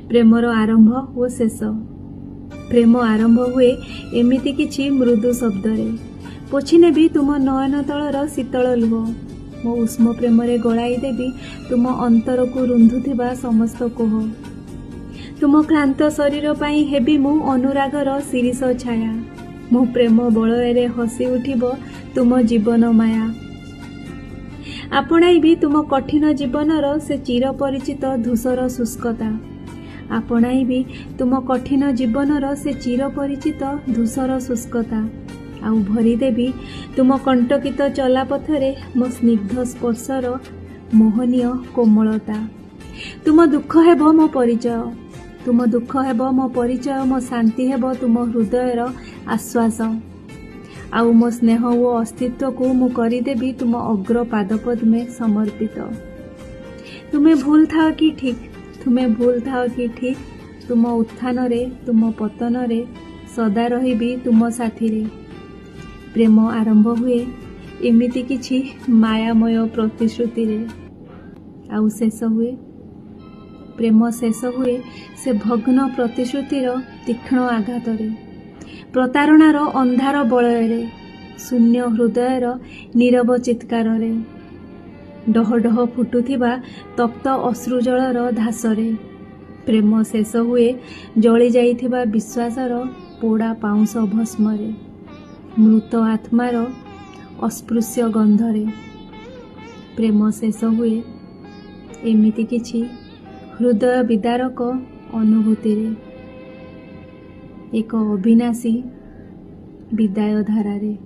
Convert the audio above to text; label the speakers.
Speaker 1: Premiere आरंभ और शेष। प्रेम आरंभ हुए एमिति किछि मृदु शब्दरे, पोछिने भी तुम नयन तलर शीतल लुह। मो उष्म प्रेमरे गलाई देवी तुम अंतर को रुंधुथिबा समस्त कोह। तुम क्लांत शरीर पाई हेबी मु अनुरागर शिरीष छाया। मो प्रेम बलयरे हसी उठिब तुम जीवन माया। आपणाई भी तुम कठिन जीवनर से चिर परिचित धूसर शुष्कता। आपणाई भी तुम कठिन जीवनर से चिर परिचित धूसर शुष्कता। आउ भरीदेवी तुम कंटकित चलापथरे मो स्निग्ध स्पर्शर मोहनीय कोमलता। तुम दुख हेब मो परिचय, तुम दुख हेब मो परिचय, मो शांति हेब तुम हृदयर आश्वास। आउ मो स्नेह ओ अस्तित्व को मु करिदेवी तुम अग्र पादपद में समर्पित। तुम्हें भूल था कि ठीक, तुम्हें भूल था कि ठीक, तुम उत्थान रे तुम पतन रे सदा रहिबी तुम साथी रे। प्रेम आरंभ हुए एमिति किछि मायामय प्रतिश्रुति रे, आउ शेष हुए, प्रेम शेष हुए से भग्न प्रतिश्रुतिर तीक्ष्ण आघात रे, प्रतारणार अंधार बलय, शून्य हृदयर नीरव चित्कार रे, डह डह फुटुथिबा तप्त अश्रुजलर धासरे। प्रेम शेष हुए जली जाइथिबा विश्वासर पोड़ा पाउंस भस्मरे, मृत आत्मार अस्पृश्य गंधरे। प्रेम शेष हुए एमिति किछि हृदय विदारक अनुभूति रे, एक अविनाशी विदाय धारारे।